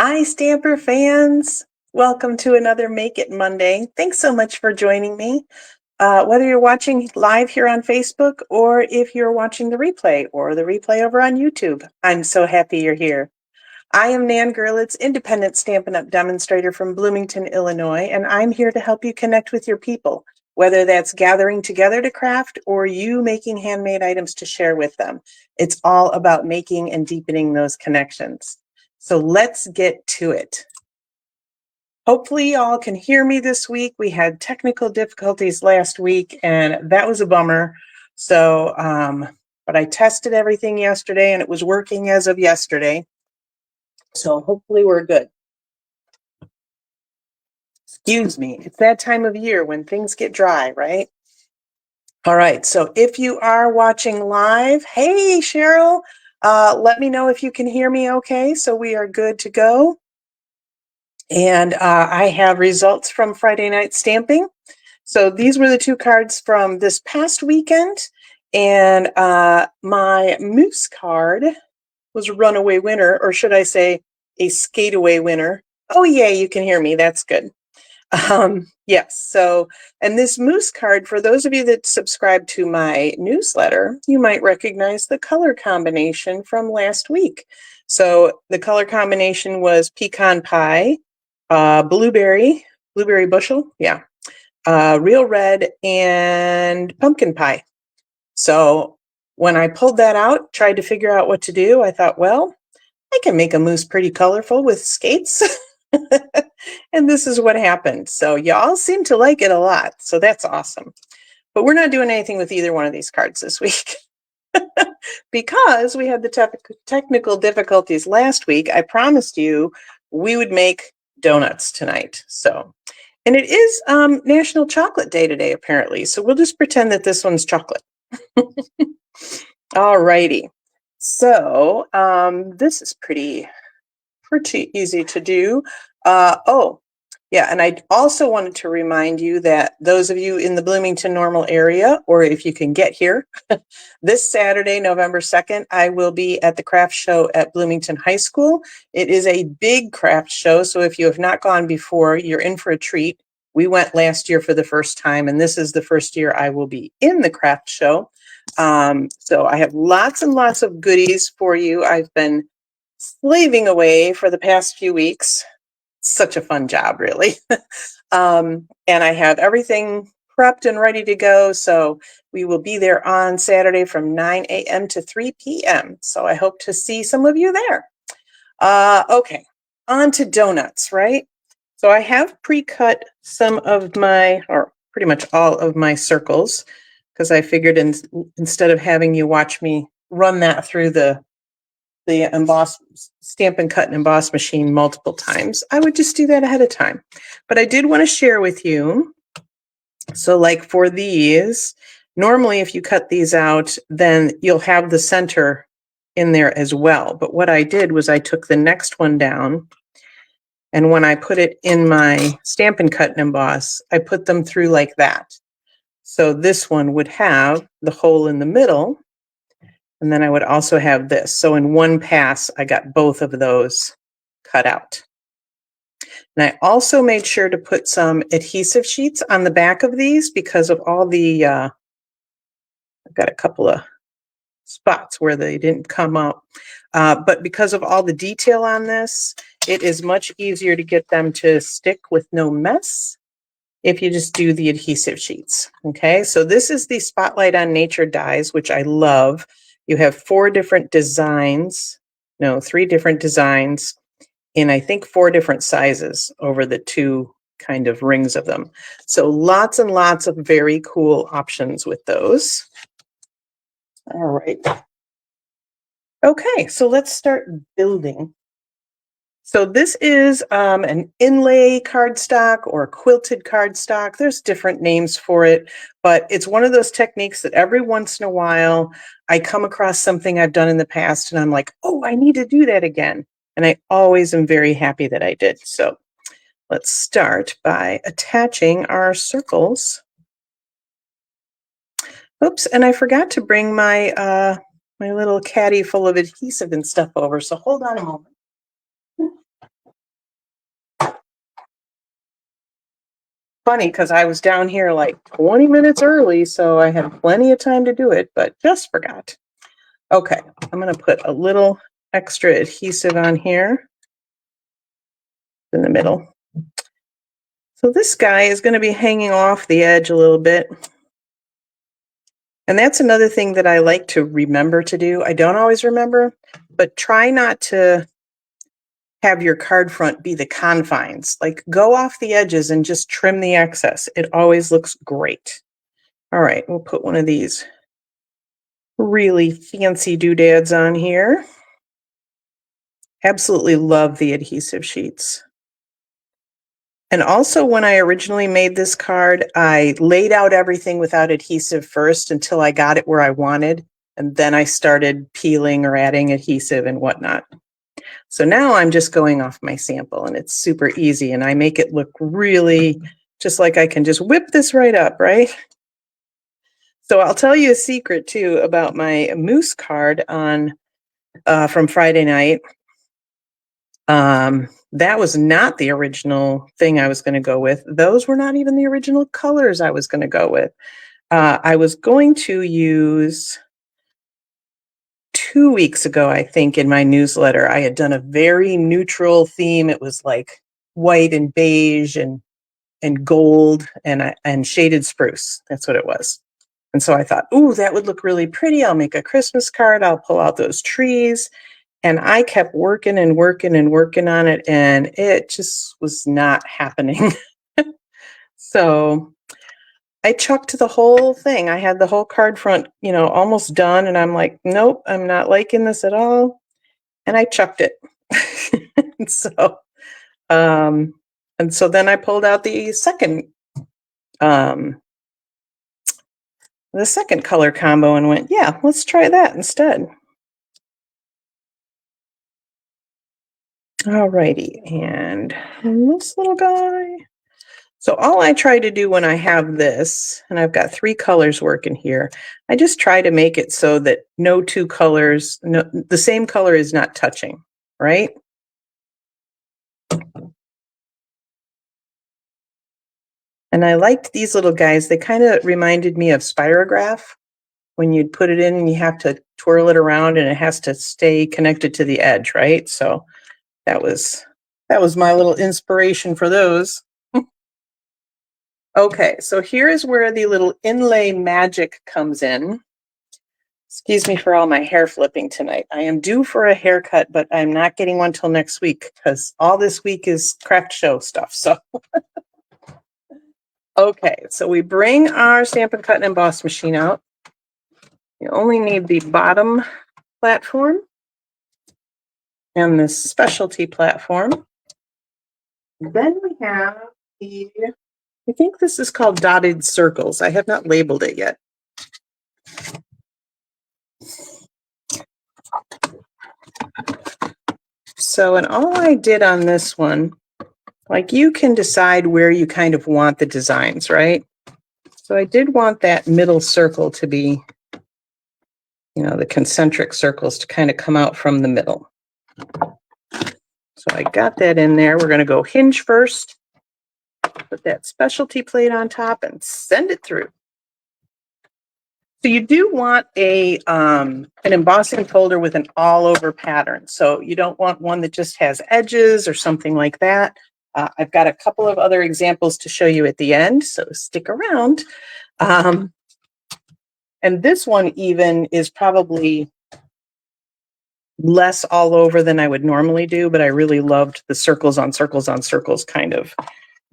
Hi, Stamper fans. Welcome to another Make It Monday. Thanks so much for joining me. Whether you're watching live here on Facebook or if you're watching the replay over on YouTube, I'm so happy you're here. I am Nan Gerlitz, independent Stampin' Up! Demonstrator from Bloomington, Illinois, and I'm here to help you connect with your people, whether that's gathering together to craft or you making handmade items to share with them. It's all about making and deepening those connections. So let's get to it. Hopefully y'all can hear me this week. We had technical difficulties last week and that was a bummer. So, but I tested everything yesterday and it was working as of yesterday. So hopefully we're good. Excuse me. It's that time of year when things get dry, right? All right. So if you are watching live, hey, Cheryl, let me know if you can hear me okay. So we are good to go. And I have results from Friday night stamping. So these were the two cards from this past weekend. And my moose card was a runaway winner, or should I say a skate away winner. Oh, yeah, you can hear me. That's good. Yes. So, and this moose card, for those of you that subscribe to my newsletter, you might recognize the color combination from last week. So the color combination was pecan pie, blueberry bushel, yeah, real red, and pumpkin pie. So when I pulled that out, tried to figure out what to do, I thought, well, I can make a moose pretty colorful with skates. And this is what happened. So y'all seem to like it a lot. So that's awesome. But we're not doing anything with either one of these cards this week. Because we had the technical difficulties last week. I promised you we would make donuts tonight. So, and it is National Chocolate Day today, apparently. So we'll just pretend that this one's chocolate. All righty. So this is pretty easy to do. Oh, yeah, and I also wanted to remind you that those of you in the Bloomington Normal area, or if you can get here, this Saturday, November 2nd, I will be at the craft show at Bloomington High School. It is a big craft show, so if you have not gone before, you're in for a treat. We went last year for the first time, and this is the first year I will be in the craft show. So I have lots and lots of goodies for you. I've been slaving away for the past few weeks. Such a fun job, really. And I have everything prepped and ready to go. So we will be there on Saturday from 9 a.m. to 3 p.m. So I hope to see some of you there. Okay, on to donuts, right? So I have pre-cut some of my, or pretty much all of my circles, because I figured instead of having you watch me run that through the emboss, stamp and cut and emboss machine multiple times, I would just do that ahead of time. But I did want to share with you. So like for these, normally if you cut these out, then you'll have the center in there as well. But what I did was I took the next one down, and when I put it in my stamp and cut and emboss, I put them through like that. So this one would have the hole in the middle. And then I would also have this. So in one pass, I got both of those cut out. And I also made sure to put some adhesive sheets on the back of these because of all the, I've got a couple of spots where they didn't come up. But because of all the detail on this, it is much easier to get them to stick with no mess if you just do the adhesive sheets. Okay, so this is the Spotlight on Nature dies, which I love. You have 3 different designs in I think 4 different sizes over the 2 kind of rings of them. So lots and lots of very cool options with those. All right. Okay, so let's start building. So this is an inlay cardstock or quilted cardstock. There's different names for it, but it's one of those techniques that every once in a while I come across something I've done in the past and I'm like, oh, I need to do that again. And I always am very happy that I did. So let's start by attaching our circles. Oops, and I forgot to bring my my little caddy full of adhesive and stuff over. So hold on a moment. funny because I was down here like 20 minutes early, so I had plenty of time to do it, but just forgot. Okay, I'm going to put a little extra adhesive on here in the middle. So this guy is going to be hanging off the edge a little bit. And that's another thing that I like to remember to do. I don't always remember, but try not to have your card front be the confines. Like go off the edges and just trim the excess. It always looks great. All right, we'll put one of these really fancy doodads on here. Absolutely love the adhesive sheets. And also when I originally made this card, I laid out everything without adhesive first until I got it where I wanted. And then I started peeling or adding adhesive and whatnot. So now I'm just going off my sample and it's super easy and I make it look really just like I can just whip this right up, right? So I'll tell you a secret too about my moose card on from Friday night. That was not the original thing I was going to go with. Those were not even the original colors I was going to go with. I was going to use 2 weeks ago, I think, in my newsletter, I had done a very neutral theme. It was like white and beige and gold and shaded spruce. That's what it was. And so I thought, ooh, that would look really pretty. I'll make a Christmas card. I'll pull out those trees. And I kept working and working and working on it, and it just was not happening. So I chucked the whole thing. I had the whole card front, almost done, and I'm like, nope, I'm not liking this at all. And I chucked it. and so, and so then I pulled out um, the second color combo and went, yeah, let's try that instead. Alrighty, and this little guy. So all I try to do when I have this, and I've got 3 colors working here, I just try to make it so that no two colors, the same color is not touching, right? And I liked these little guys. They kind of reminded me of spirograph when you'd put it in and you have to twirl it around and it has to stay connected to the edge, right? So that was my little inspiration for those. Okay, so here is where the little inlay magic comes in. Excuse me for all my hair flipping tonight. I am due for a haircut, but I'm not getting one till next week because all this week is craft show stuff. So, okay, so we bring our Stampin' Cut and Emboss machine out. You only need the bottom platform and this specialty platform. Then we have I think this is called dotted circles. I have not labeled it yet. So, and all I did on this one, like you can decide where you kind of want the designs, right? So I did want that middle circle to be, the concentric circles to kind of come out from the middle. So I got that in there. We're going to go hinge first, put that specialty plate on top and send it through. So you do want an embossing folder with an all over pattern. So you don't want one that just has edges or something like that. I've got a couple of other examples to show you at the end, so stick around. And this one even is probably less all over than I would normally do, but I really loved the circles on circles on circles kind of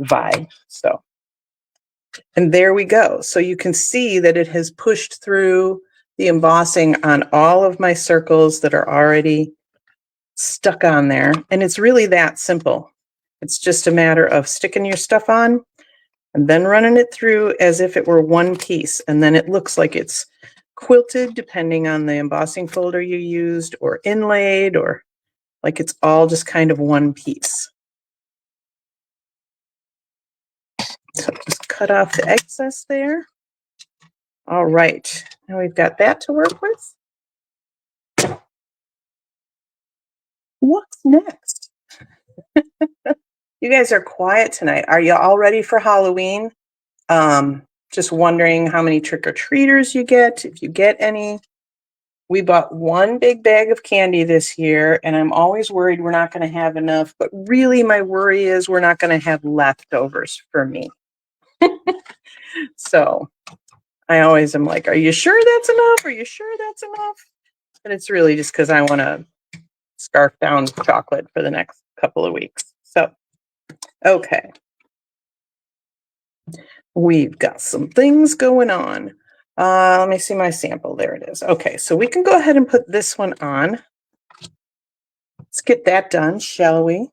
vibe. So, and there we go. So you can see that it has pushed through the embossing on all of my circles that are already stuck on there. And it's really that simple. It's just a matter of sticking your stuff on and then running it through as if it were one piece. And then it looks like it's quilted, depending on the embossing folder you used, or inlaid, or like it's all just kind of one piece. So just cut off the excess there. All right, now we've got that to work with. What's next? You guys are quiet tonight. Are you all ready for Halloween? Just wondering how many trick-or-treaters you get, if you get any. We bought one big bag of candy this year, and I'm always worried we're not going to have enough. But really, my worry is we're not going to have leftovers for me. So I always am like, are you sure that's enough? Are you sure that's enough? But it's really just because I want to scarf down chocolate for the next couple of weeks. So, okay. We've got some things going on. Let me see my sample. There it is. Okay, so we can go ahead and put this one on. Let's get that done, shall we?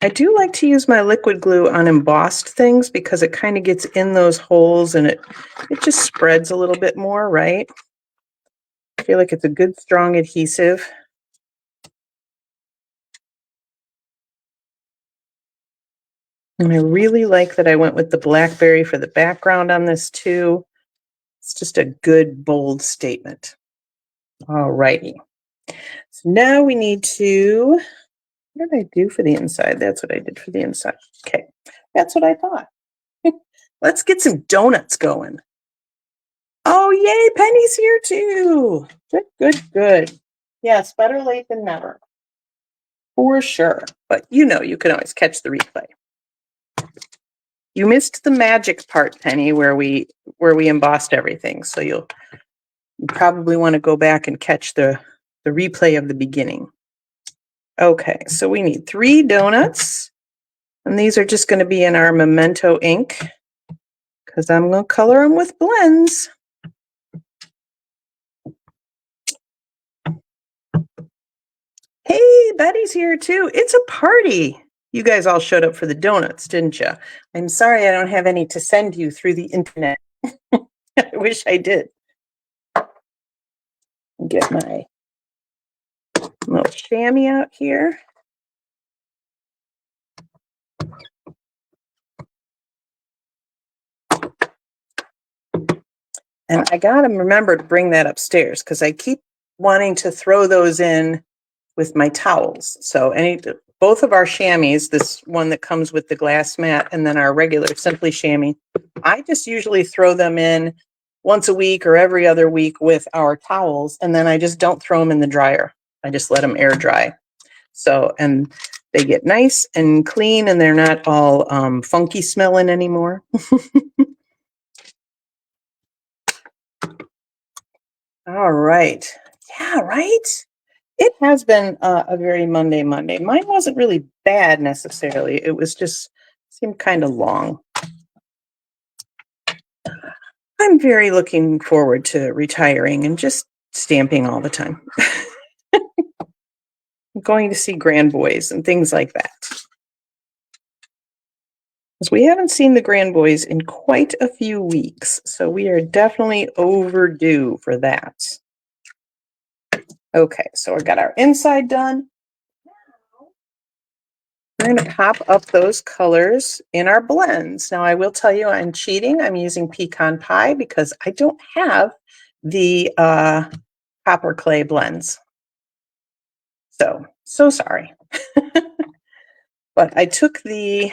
I do like to use my liquid glue on embossed things because it kind of gets in those holes and it just spreads a little bit more, right? I feel like it's a good, strong adhesive. And I really like that I went with the blackberry for the background on this too. It's just a good, bold statement. All righty. So now we need to, what did I do for the inside? That's what I did for the inside. Okay, that's what I thought. Let's get some donuts going. Oh, yay, Penny's here too. Good, good, good. Yes, better late than never. For sure. But you know, you can always catch the replay. You missed the magic part, Penny, where we embossed everything. So you probably want to go back and catch the replay of the beginning. Okay, so we need 3 donuts. And these are just going to be in our Memento ink because I'm going to color them with blends. Hey, Betty's here too. It's a party. You guys all showed up for the donuts, didn't you? I'm sorry I don't have any to send you through the internet. I wish I did. Get my little chamois out here. And I got to remember to bring that upstairs because I keep wanting to throw those in with my towels. So both of our chamois, this one that comes with the glass mat and then our regular Simply chamois, I just usually throw them in once a week or every other week with our towels, and then I just don't throw them in the dryer. I just let them air dry. So, and they get nice and clean and they're not all funky smelling anymore. All right. Yeah, right? It has been a very Monday. Mine wasn't really bad necessarily. It was just seemed kind of long. I'm very looking forward to retiring and just stamping all the time. I'm going to see grand boys and things like that. Because we haven't seen the grand boys in quite a few weeks, so we are definitely overdue for that. Okay, so we got our inside done. We're going to pop up those colors in our blends. Now, I will tell you I'm cheating. I'm using pecan pie because I don't have the copper clay blends. So sorry. But I took the,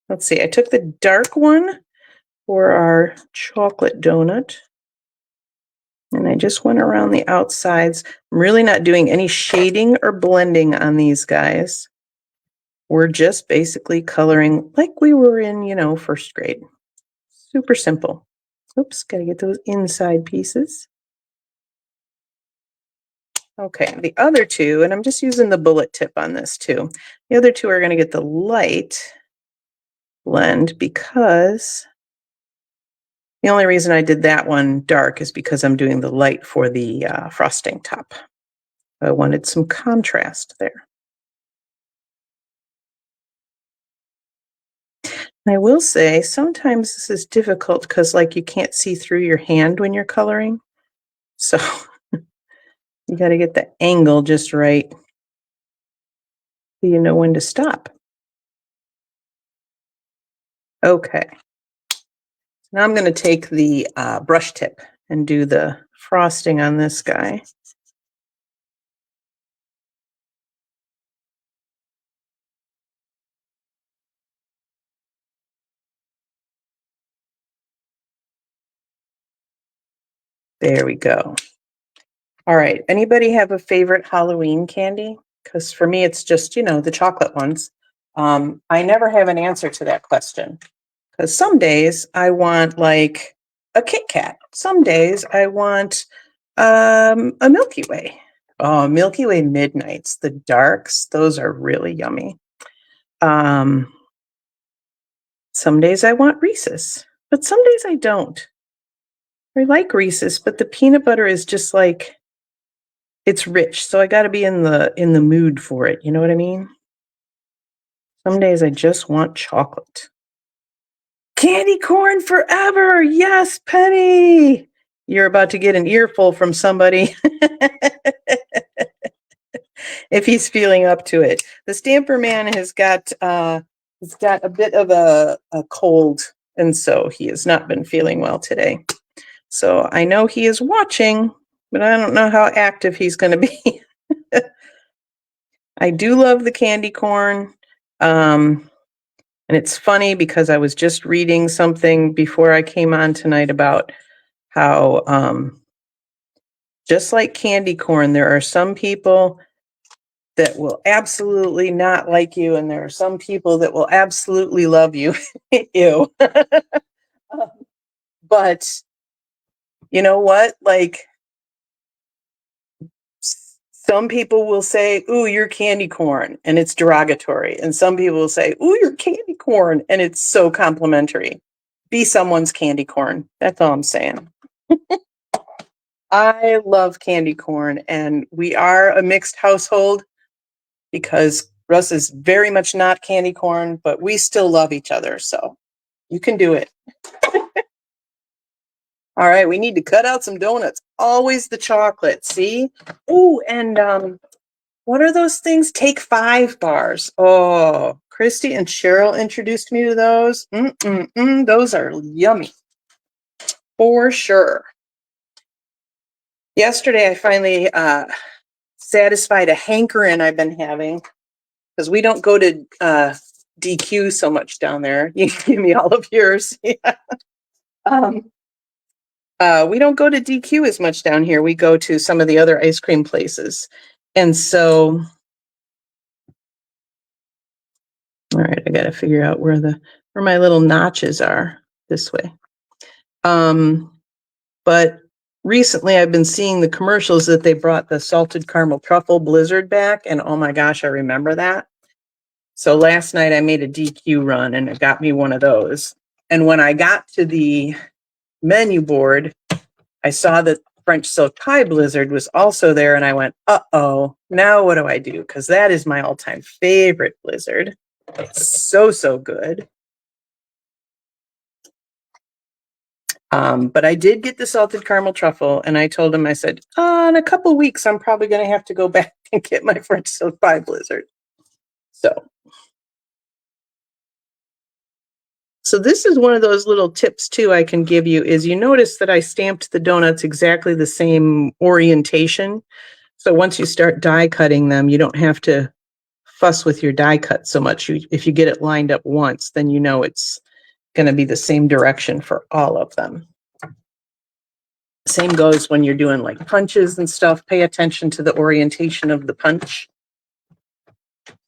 let's see, I took the dark one for our chocolate donut. And I just went around the outsides. I'm really not doing any shading or blending on these guys. We're just basically coloring like we were in, first grade. Super simple. Oops, gotta get those inside pieces. Okay, the other two, and I'm just using the bullet tip on this too. The other two are gonna get the light blend because the only reason I did that one dark is because I'm doing the light for the frosting top. I wanted some contrast there. And I will say sometimes this is difficult because you can't see through your hand when you're coloring. So you got to get the angle just right so you know when to stop. Okay. Now I'm going to take the brush tip and do the frosting on this guy. There we go. All right. Anybody have a favorite Halloween candy? Because for me, it's just, the chocolate ones. I never have an answer to that question. Because some days I want like a Kit Kat. Some days I want a Milky Way. Oh, Milky Way Midnights, the darks, those are really yummy. Some days I want Reese's, but some days I don't. I like Reese's, but the peanut butter is just like, it's rich, so I got to be in the mood for it. You know what I mean? Some days I just want chocolate. Candy corn forever. Yes, Penny. You're about to get an earful from somebody if he's feeling up to it. The Stamper Man has got a bit of a cold, and so he has not been feeling well today. So I know he is watching, but I don't know how active he's going to be. I do love the candy corn. And it's funny because I was just reading something before I came on tonight about how, just like candy corn, there are some people that will absolutely not like you, and there are some people that will absolutely love you. Ew. But you know what? Like, some people will say, "Ooh, you're candy corn," and it's derogatory. And some people will say, "Ooh, you're candy corn," and it's so complimentary. Be someone's candy corn. That's all I'm saying. I love candy corn, and we are a mixed household because Russ is very much not candy corn, but we still love each other. So you can do it. All right, we need to cut out some donuts. Always the chocolate, see? Oh, and what are those things? Take 5 bars. Oh, Christy and Cheryl introduced me to those. Those are yummy. For sure. Yesterday, I finally satisfied a hankering I've been having because we don't go to DQ so much down there. You can give me all of yours. Yeah. We don't go to DQ as much down here. We go to some of the other ice cream places. And so, all right, I got to figure out where my little notches are this way. But recently I've been seeing the commercials that they brought the salted caramel truffle blizzard back, and oh my gosh, I remember that. So last night I made a DQ run and it got me one of those. And when I got to the menu board, I saw that French silk pie blizzard was also there, and I went, uh-oh, now what do I do? Because that is my all-time favorite blizzard. It's so good. But I did get the salted caramel truffle, and I told him, I said, in a couple of weeks, I'm probably going to have to go back and get my French silk pie blizzard. So this is one of those little tips too I can give you is you notice that I stamped the donuts exactly the same orientation. So once you start die cutting them, you don't have to fuss with your die cut so much. If you get it lined up once, then you know it's going to be the same direction for all of them. Same goes when you're doing like punches and stuff. Pay attention to the orientation of the punch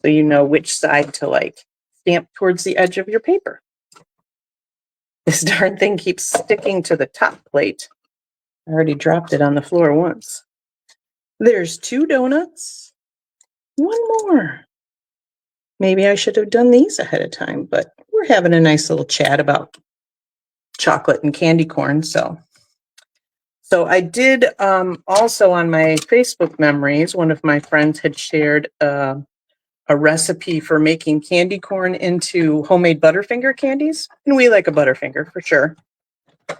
so you know which side to like stamp towards the edge of your paper. This darn thing keeps sticking to the top plate. I already dropped it on the floor once. There's 2 donuts. One more. Maybe I should have done these ahead of time, but we're having a nice little chat about chocolate and candy corn. So I did also on my Facebook memories, one of my friends had shared a recipe for making candy corn into homemade Butterfinger candies. And we like a Butterfinger for sure.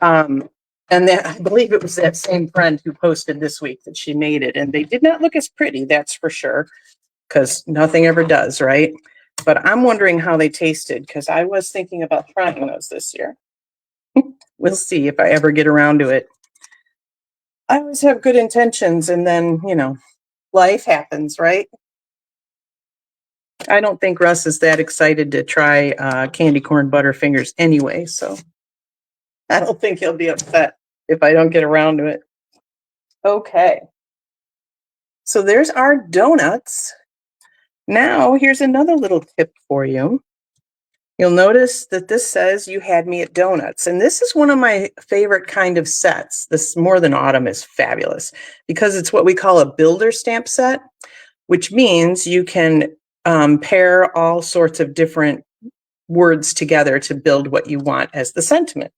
And then I believe it was that same friend who posted this week that she made it. And they did not look as pretty, that's for sure, because nothing ever does, right? But I'm wondering how they tasted because I was thinking about trying those this year. We'll see if I ever get around to it. I always have good intentions and then, life happens, right? I don't think Russ is that excited to try candy corn Butterfingers anyway, so I don't think he'll be upset if I don't get around to it. Okay. So there's our donuts. Now here's another little tip for you. You'll notice that this says you had me at donuts. And this is one of my favorite kind of sets. This More Than Autumn is fabulous because it's what we call a builder stamp set, which means you can pair all sorts of different words together to build what you want as the sentiment.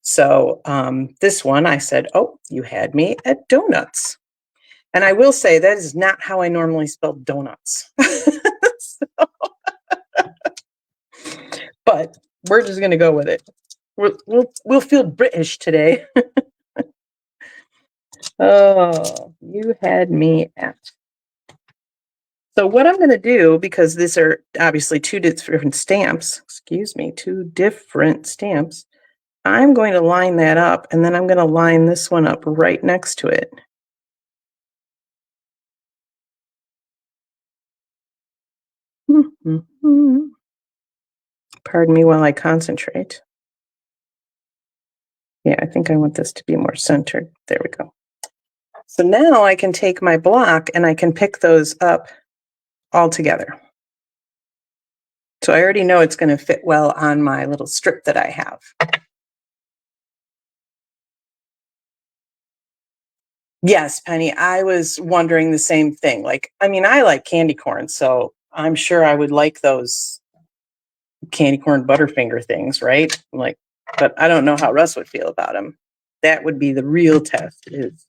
So this one, I said, oh, you had me at donuts. And I will say that is not how I normally spell donuts. So, but we're just going to go with it. We'll feel British today. Oh, you had me at. So what I'm going to do, because these are obviously two different stamps, I'm going to line that up, and then I'm going to line this one up right next to it. Pardon me while I concentrate. Yeah, I think I want this to be more centered. There we go. So now I can take my block and I can pick those up all together. So I already know it's going to fit well on my little strip that I have. Yes, Penny, I was wondering the same thing. I like candy corn, so I'm sure I would like those candy corn Butterfinger things, right? But I don't know how Russ would feel about them. That would be the real test, is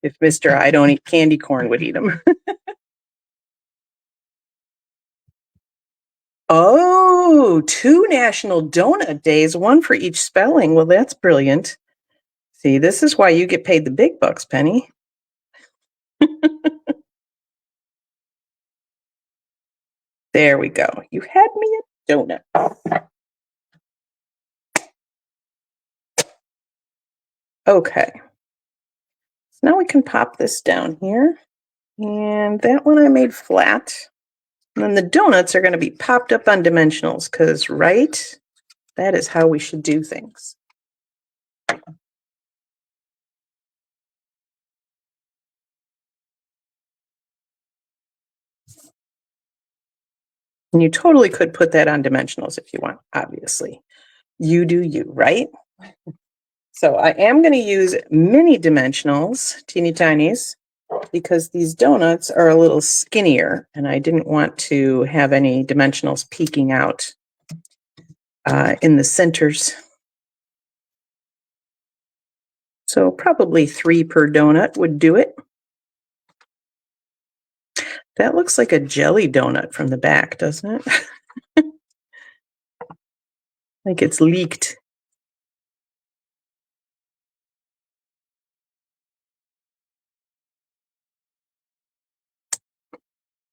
if Mr. I don't eat candy corn would eat them. Oh, 2 National Donut Days, one for each spelling. Well, that's brilliant. See, this is why you get paid the big bucks, Penny. There we go. You had me a donut. Okay. So now we can pop this down here. And that one I made flat. And then the donuts are going to be popped up on dimensionals because, right, that is how we should do things. And you totally could put that on dimensionals if you want, obviously. You do you, right? So I am going to use mini dimensionals, teeny tinies, because these donuts are a little skinnier and I didn't want to have any dimensionals peeking out in the centers. So probably 3 per donut would do it. That looks like a jelly donut from the back, doesn't it? Like it's leaked.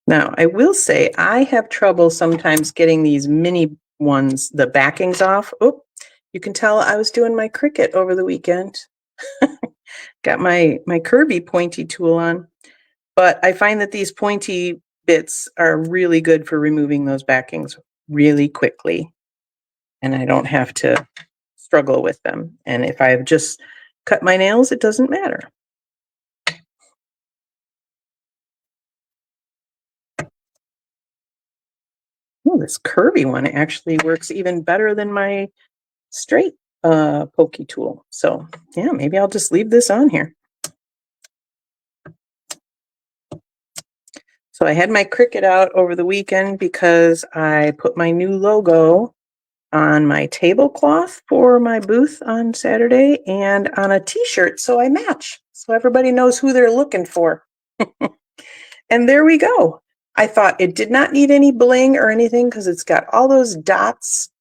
Now, I will say I have trouble sometimes getting these mini ones, the backings off. Oh, you can tell I was doing my Cricut over the weekend. Got my Kirby pointy tool on. But I find that these pointy bits are really good for removing those backings really quickly. And I don't have to struggle with them. And if I've just cut my nails, it doesn't matter. Oh, this curvy one actually works even better than my straight pokey tool. So yeah, maybe I'll just leave this on here. So I had my Cricut out over the weekend because I put my new logo on my tablecloth for my booth on Saturday and on a t-shirt so I match. So everybody knows who they're looking for. And there we go. I thought it did not need any bling or anything because it's got all those dots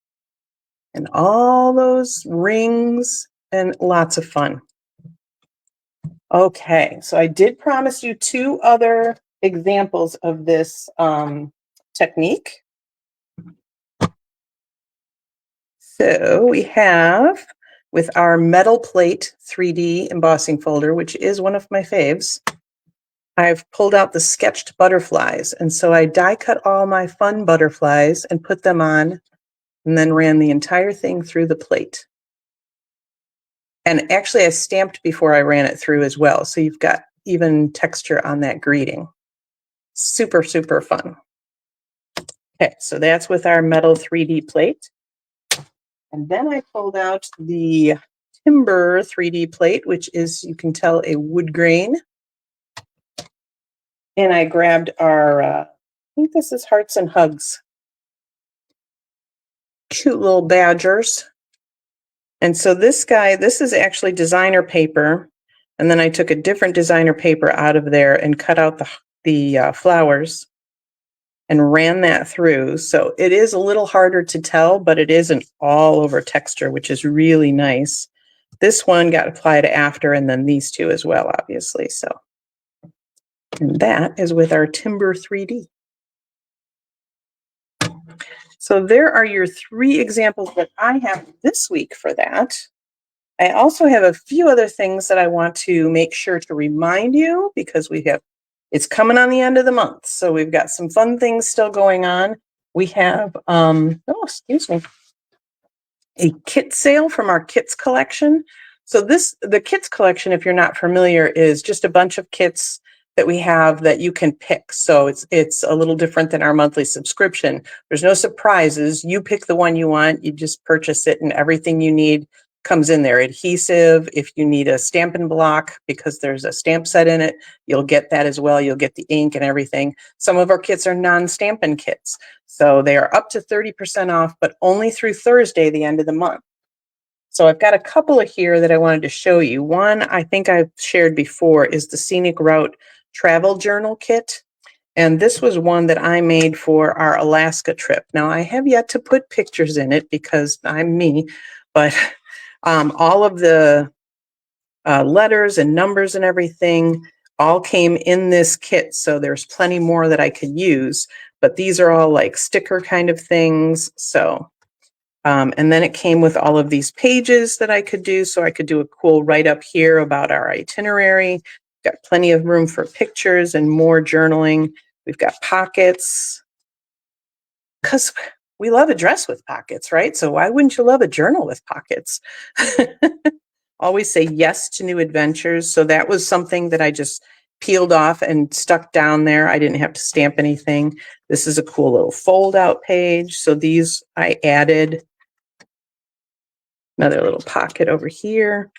and all those rings and lots of fun. Okay, so I did promise you 2 other examples of this technique. So we have with our metal plate 3D embossing folder, which is one of my faves, I've pulled out the sketched butterflies. And so I die cut all my fun butterflies and put them on and then ran the entire thing through the plate. And actually I stamped before I ran it through as well. So you've got even texture on that greeting. Super, super fun. Okay, so that's with our metal 3D plate. And then I pulled out the timber 3D plate, which is, you can tell, a wood grain. And I grabbed our, I think this is Hearts and Hugs. Cute little badgers. And so this guy, this is actually designer paper. And then I took a different designer paper out of there and cut out the flowers and ran that through. So it is a little harder to tell, but it is an all over texture, which is really nice. This one got applied after, and then these two as well, obviously. So, and that is with our Timber 3D. So there are your 3 examples that I have this week for that. I also have a few other things that I want to make sure to remind you, because it's coming on the end of the month. So we've got some fun things still going on. We have, a kit sale from our kits collection. So the kits collection, if you're not familiar, is just a bunch of kits that we have that you can pick. So it's a little different than our monthly subscription. There's no surprises. You pick the one you want, you just purchase it, and everything you need comes in there. Adhesive, if you need a Stampin' Block, because there's a stamp set in it, you'll get that as well. You'll get the ink and everything. Some of our kits are non-Stampin' kits. So they are up to 30% off, but only through Thursday, the end of the month. So I've got a couple of here that I wanted to show you. One, I think I've shared before, is the Scenic Route Travel Journal Kit. And this was one that I made for our Alaska trip. Now, I have yet to put pictures in it because I'm me, but all of the letters and numbers and everything all came in this kit. So there's plenty more that I could use, but these are all like sticker kind of things. So, and then it came with all of these pages that I could do. So I could do a cool write-up here about our itinerary. Got plenty of room for pictures and more journaling. We've got pockets, because we love a dress with pockets, right? So why wouldn't you love a journal with pockets? Always say yes to new adventures. So that was something that I just peeled off and stuck down there. I didn't have to stamp anything. This is a cool little fold out page. So these I added. Another little pocket over here.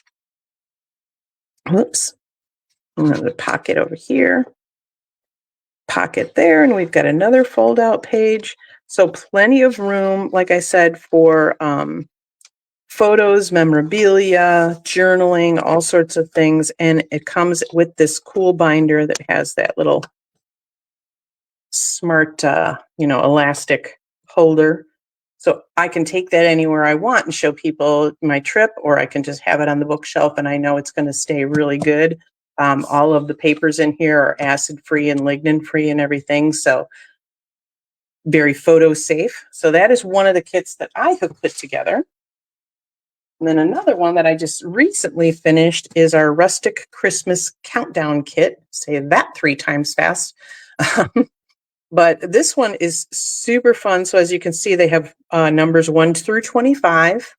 Whoops. Another pocket over here. Pocket there. And we've got another fold out page. So plenty of room, like I said, for photos, memorabilia, journaling, all sorts of things. And it comes with this cool binder that has that little smart, elastic holder. So I can take that anywhere I want and show people my trip, or I can just have it on the bookshelf and I know it's going to stay really good. All of the papers in here are acid-free and lignin-free and everything. So very photo safe. So that is one of the kits that I have put together. And then another one that I just recently finished is our Rustic Christmas Countdown Kit. Say that 3 times fast. But this one is super fun. So as you can see, they have numbers 1 through 25.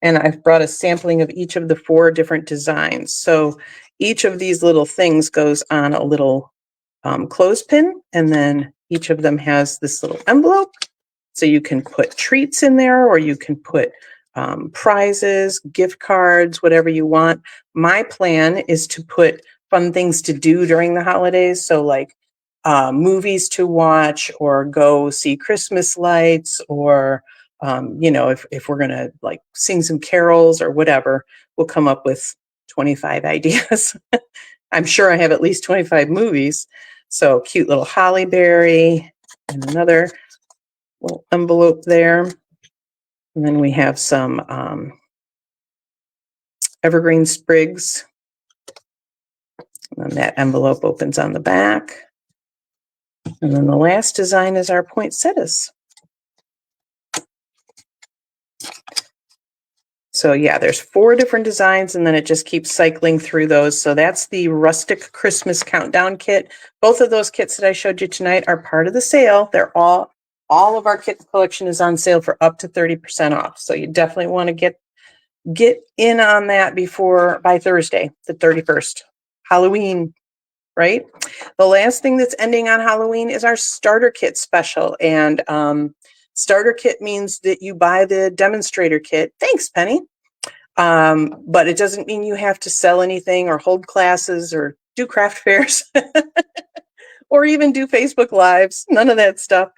And I've brought a sampling of each of the 4 different designs. So each of these little things goes on a little clothespin. And then each of them has this little envelope. So you can put treats in there, or you can put prizes, gift cards, whatever you want. My plan is to put fun things to do during the holidays. So like movies to watch, or go see Christmas lights, or if we're gonna like sing some carols or whatever, we'll come up with 25 ideas. I'm sure I have at least 25 movies. So cute little holly berry, and another little envelope there. And then we have some evergreen sprigs. And then that envelope opens on the back. And then the last design is our poinsettias. So yeah, there's 4 different designs, and then it just keeps cycling through those. So that's the Rustic Christmas Countdown Kit. Both of those kits that I showed you tonight are part of the sale. They're all of our kit collection is on sale for up to 30% off. So you definitely want to get in on that by Thursday, the 31st, Halloween. right? The last thing that's ending on Halloween is our starter kit special. And starter kit means that you buy the demonstrator kit. Thanks, Penny. But it doesn't mean you have to sell anything or hold classes or do craft fairs. Or even do Facebook Lives, none of that stuff.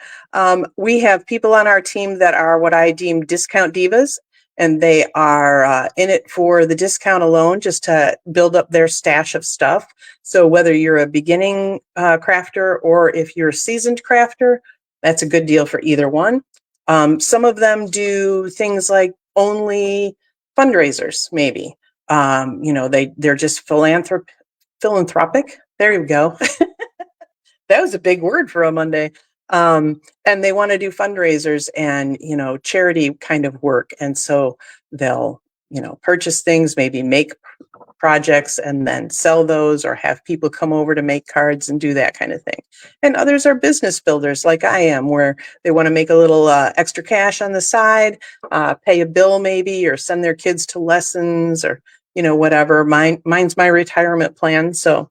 We have people on our team that are what I deem discount divas, and they are in it for the discount alone, just to build up their stash of stuff. So whether you're a beginning crafter or if you're a seasoned crafter, that's a good deal for either one. Some of them do things like only fundraisers, maybe. They're just philanthropic. There you go. That was a big word for a Monday. And they want to do fundraisers and, charity kind of work. And so they'll, purchase things, maybe make projects and then sell those, or have people come over to make cards and do that kind of thing. And others are business builders like I am, where they want to make a little extra cash on the side, pay a bill maybe, or send their kids to lessons, or, whatever. Mine's my retirement plan. So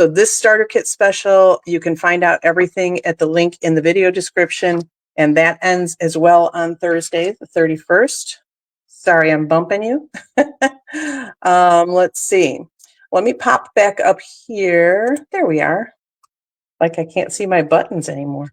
this starter kit special, you can find out everything at the link in the video description, and that ends as well on Thursday, the 31st. Sorry, I'm bumping you. Let's see. Let me pop back up here. There we are. Like I can't see my buttons anymore.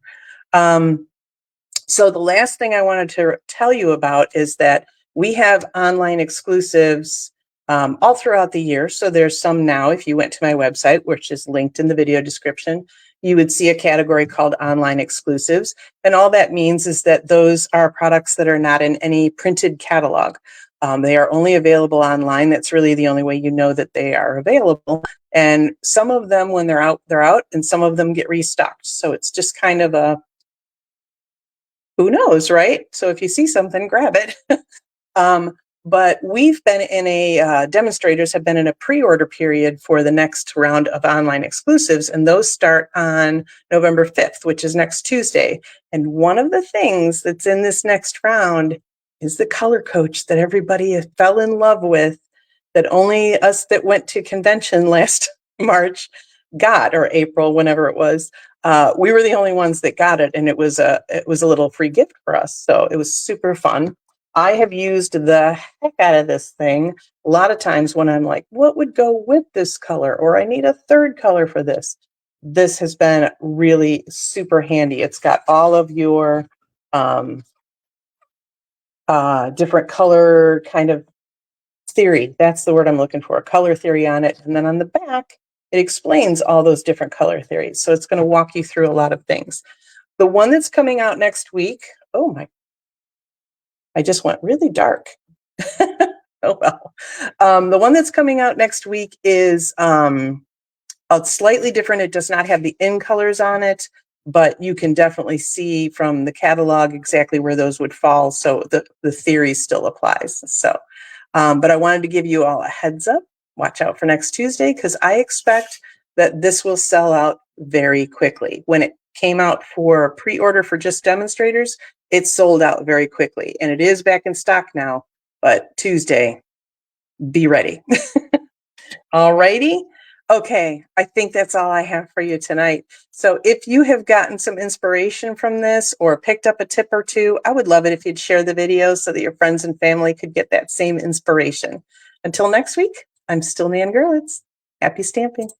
So the last thing I wanted to tell you about is that we have online exclusives all throughout the year. So there's some now. If you went to my website, which is linked in the video description, you would see a category called online exclusives. And all that means is that those are products that are not in any printed catalog. They are only available online. That's really the only way you know that they are available. And some of them, when they're out, and some of them get restocked. So it's just kind of a, who knows, right? So if you see something, grab it. But we've been in demonstrators have been in a pre-order period for the next round of online exclusives, and those start on November 5th, which is next Tuesday. And one of the things that's in this next round is the color coach that everybody fell in love with, that only us that went to convention last March got, or April, whenever it was. We were the only ones that got it, and it was a little free gift for us. So it was super fun. I have used the heck out of this thing a lot of times when I'm like, what would go with this color? Or I need a third color for this. This has been really super handy. It's got all of your different color kind of theory. That's the word I'm looking for, color theory on it. And then on the back, it explains all those different color theories. So it's going to walk you through a lot of things. The one that's coming out next week, oh my, I just went really dark. Oh well. The one that's coming out next week is slightly different. It does not have the in colors on it, but you can definitely see from the catalog exactly where those would fall. So the theory still applies. So, but I wanted to give you all a heads up. Watch out for next Tuesday, because I expect that this will sell out very quickly. When it came out for pre-order for just demonstrators, it sold out very quickly, and it is back in stock now, but Tuesday, be ready. All righty. Okay, I think that's all I have for you tonight. So if you have gotten some inspiration from this or picked up a tip or two, I would love it if you'd share the video so that your friends and family could get that same inspiration. Until next week, I'm still Nan Gerlitz. Happy stamping.